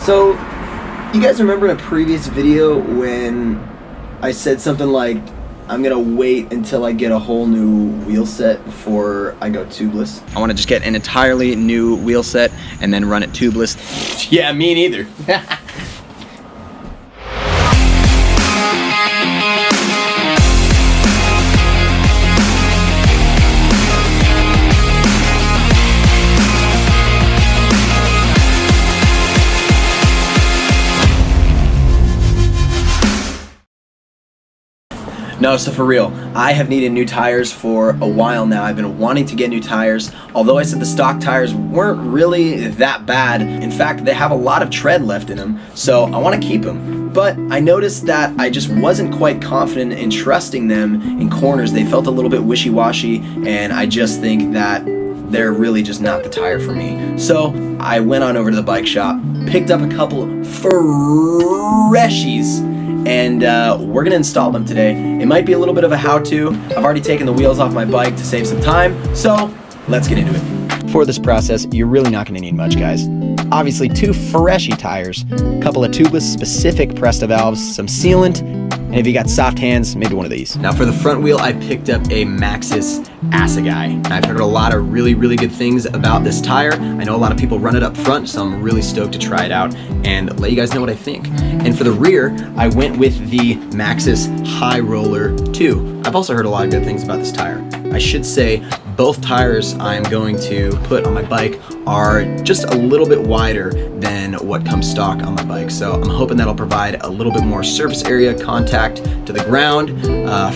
So, you guys remember in a previous video when I said something like, I'm gonna wait until I get a whole new wheel set before I go tubeless? I want to just get an entirely new wheel set and then run it tubeless. Yeah, me neither. No, so for real, I have needed new tires for a while now. I've been wanting to get new tires, although I said the stock tires weren't really that bad. In fact, they have a lot of tread left in them, so I want to keep them. But I noticed that I just wasn't quite confident in trusting them in corners. They felt a little bit wishy-washy, and I just think that they're really just not the tire for me. So I went on over to the bike shop, picked up a couple freshies, and we're gonna install them today. It might be a little bit of a how-to. I've already taken the wheels off my bike to save some time, so let's get into it. For this process, you're really not going to need much, guys. Obviously, 2 freshy tires, a couple of tubeless specific Presta valves, some sealant, and if you got soft hands, maybe one of these. Now for the front wheel, I picked up a Maxxis Assegai. I've heard a lot of really good things about this tire. I know a lot of people run it up front, so I'm really stoked to try it out and let you guys know what I think. And for the rear, I went with the Maxxis High Roller 2. I've also heard a lot of good things about this tire. I should say both tires I'm going to put on my bike are just a little bit wider than what comes stock on my bike. So I'm hoping that'll provide a little bit more surface area contact to the ground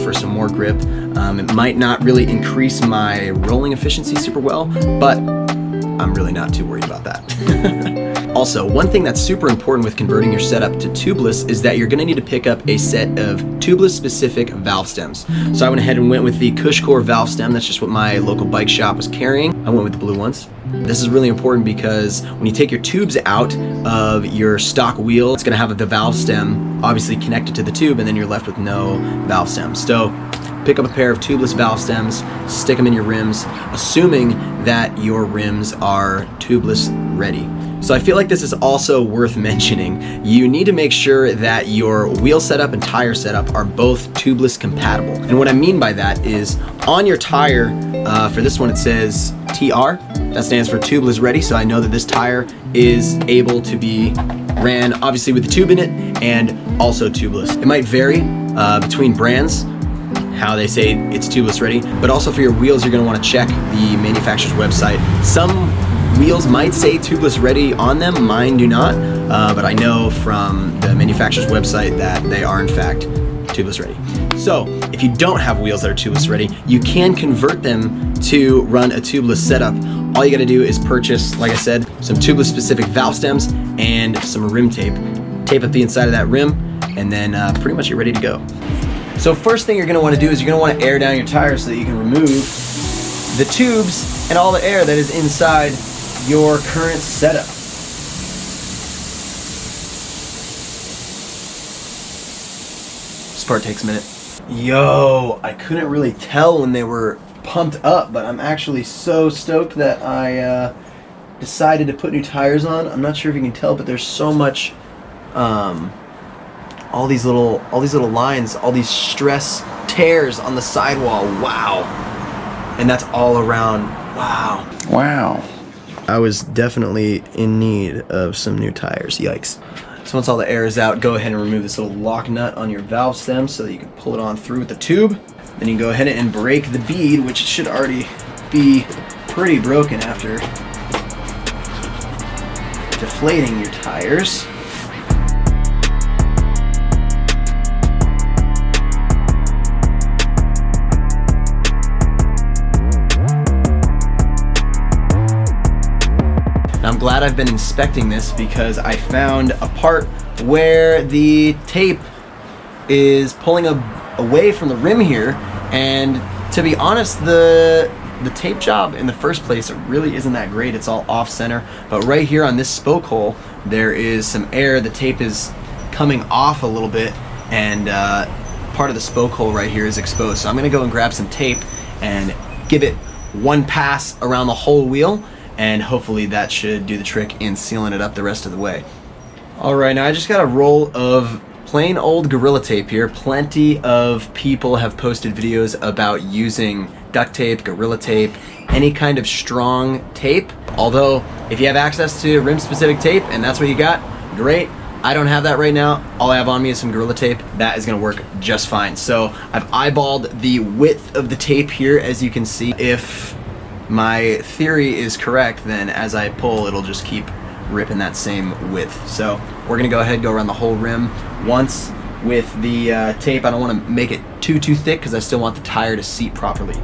for some more grip. It might not really increase my rolling efficiency super well, but I'm really not too worried about that. Also, one thing that's super important with converting your setup to tubeless is that you're gonna need to pick up a set of tubeless specific valve stems. So I went ahead and went with the Cushcore valve stem. That's just what my local bike shop was carrying. I went with the blue ones. This is really important because when you take your tubes out of your stock wheel, it's gonna have the valve stem obviously connected to the tube, and then you're left with no valve stem. So pick up a pair of tubeless valve stems, stick them in your rims, assuming that your rims are tubeless ready. So I feel like this is also worth mentioning. You need to make sure that your wheel setup and tire setup are both tubeless compatible. And what I mean by that is on your tire, for this one it says TR, that stands for tubeless ready, so I know that this tire is able to be ran obviously with the tube in it and also tubeless. It might vary between brands, how they say it's tubeless ready, but also for your wheels you're going to want to check the manufacturer's website. Some wheels might say tubeless ready on them, mine do not, but I know from the manufacturer's website that they are in fact tubeless ready. So if you don't have wheels that are tubeless ready, you can convert them to run a tubeless setup. All you got to do is purchase, like I said, some tubeless specific valve stems and some rim tape. Tape up the inside of that rim, and then pretty much you're ready to go. So first thing you're going to want to do is you're going to want to air down your tires so that you can remove the tubes and all the air that is inside your current setup. This part takes a minute. Yo, I couldn't really tell when they were pumped up, but I'm actually so stoked that I decided to put new tires on. I'm not sure if you can tell, but there's so much all these little lines, all these stress tears on the sidewall. Wow. And that's all around. Wow. Wow. I was definitely in need of some new tires. Yikes. So once all the air is out, go ahead and remove this little lock nut on your valve stem so that you can pull it on through with the tube. Then you can go ahead and break the bead, which should already be pretty broken after deflating your tires. I'm glad I've been inspecting this because I found a part where the tape is pulling away from the rim here, and to be honest, the tape job in the first place, it really isn't that great. It's all off center, but right here on this spoke hole there is some air. The tape is coming off a little bit, and part of the spoke hole right here is exposed. So I'm gonna go and grab some tape and give it one pass around the whole wheel, and hopefully that should do the trick in sealing it up the rest of the way. All right, now I just got a roll of plain old Gorilla Tape here. Plenty of people have posted videos about using duct tape, Gorilla Tape, any kind of strong tape. Although, if you have access to rim-specific tape and that's what you got, great. I don't have that right now. All I have on me is some Gorilla Tape. That is gonna work just fine. So I've eyeballed the width of the tape here, as you can see. If my theory is correct, then as I pull, it'll just keep ripping that same width. So we're gonna go ahead and go around the whole rim once with the tape. I don't wanna make it too thick because I still want the tire to seat properly.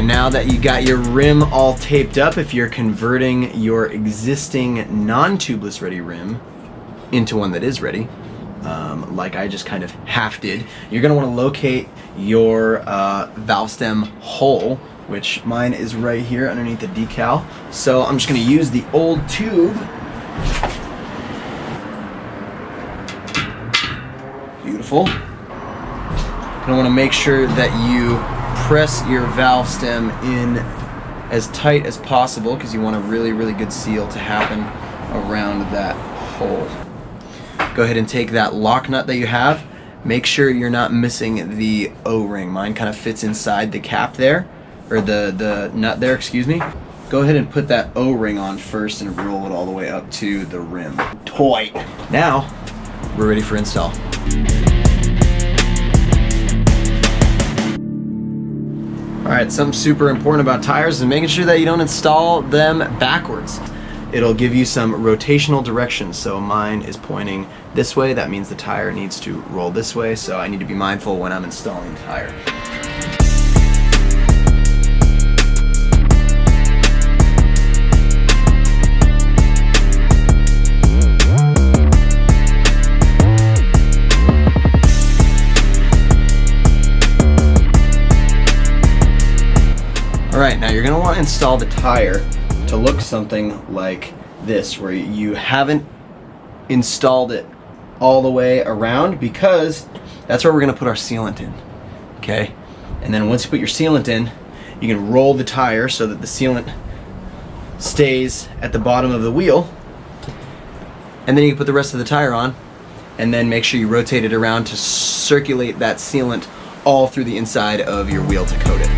Now that you got your rim all taped up, if you're converting your existing non-tubeless ready rim into one that is ready, like I just kind of half did, you're gonna wanna locate your valve stem hole, which mine is right here underneath the decal. So I'm just gonna use the old tube. Beautiful. You're gonna wanna make sure that you press your valve stem in as tight as possible because you want a really good seal to happen around that hole. Go ahead and take that lock nut that you have. Make sure you're not missing the O-ring. Mine kind of fits inside the cap there, or the nut there, excuse me. Go ahead and put that O-ring on first and roll it all the way up to the rim. Tight. Now, we're ready for install. Alright, something super important about tires is making sure that you don't install them backwards. It'll give you some rotational direction. So mine is pointing this way. That means the tire needs to roll this way. So I need to be mindful when I'm installing the tire. Alright, now you're going to want to install the tire to look something like this, where you haven't installed it all the way around, because that's where we're going to put our sealant in. Okay? And then once you put your sealant in, you can roll the tire so that the sealant stays at the bottom of the wheel. And then you can put the rest of the tire on, and then make sure you rotate it around to circulate that sealant all through the inside of your wheel to coat it.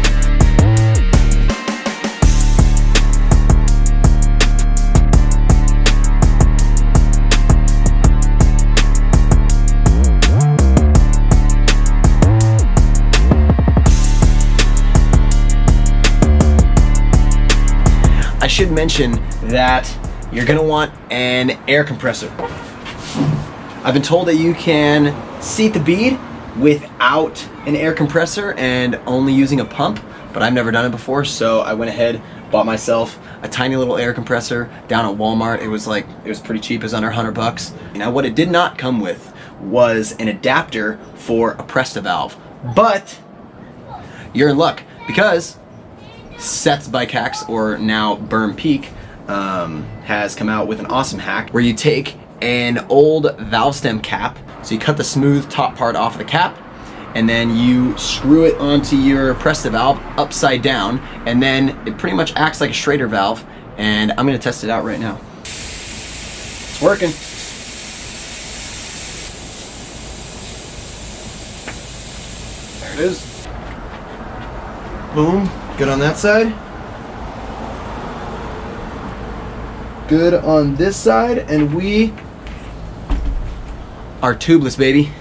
I should mention that you're gonna want an air compressor. I've been told that you can seat the bead without an air compressor and only using a pump, but I've never done it before, so I went ahead, bought myself a tiny little air compressor down at Walmart. It was pretty cheap, it was under $100. Now what it did not come with was an adapter for a Presta valve, but you're in luck because Seth's Bike Hacks, or now Berm Peak, has come out with an awesome hack where you take an old valve stem cap, so you cut the smooth top part off of the cap, and then you screw it onto your Presta valve upside down, and then it pretty much acts like a Schrader valve, and I'm going to test it out right now. It's working. There it is. Boom. Good on that side. Good on this side, and we are tubeless, baby.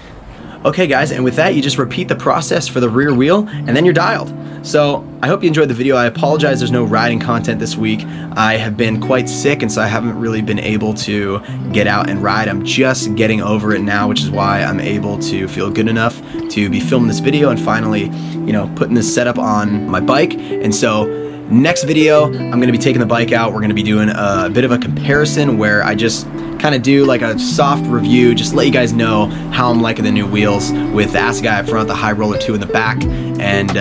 Okay guys, and with that you just repeat the process for the rear wheel and then you're dialed. So I hope you enjoyed the video. I apologize there's no riding content this week. I have been quite sick, and so I haven't really been able to get out and ride. I'm just getting over it now, which is why I'm able to feel good enough to be filming this video and finally, you know, putting this setup on my bike. And so next video, I'm gonna be taking the bike out. We're gonna be doing a bit of a comparison where I just kind kind of do like a soft review, just let you guys know how I'm liking the new wheels with the Assegai up front, the High Roller 2 in the back, and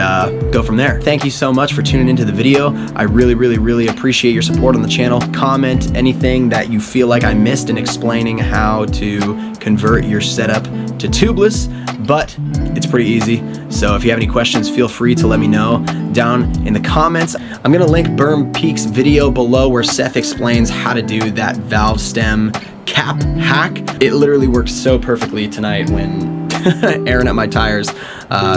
go from there. Thank you so much for tuning into the video. I really appreciate your support on the channel. Comment anything that you feel like I missed in explaining how to convert your setup to tubeless, but it's pretty easy. So if you have any questions, feel free to let me know down in the comments. I'm gonna link Berm Peak's video below where Seth explains how to do that valve stem cap hack. It literally worked so perfectly tonight when airing up my tires.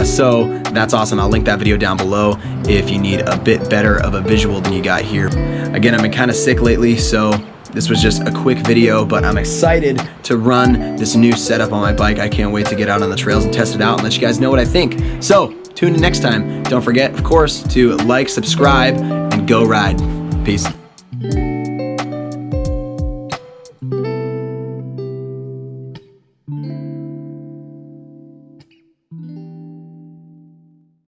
So that's awesome. I'll link that video down below if you need a bit better of a visual than you got here. Again, I've been kind of sick lately, so this was just a quick video, but I'm excited to run this new setup on my bike. I can't wait to get out on the trails and test it out and let you guys know what I think. So tune in next time. Don't forget, of course, to like, subscribe, and go ride. Peace.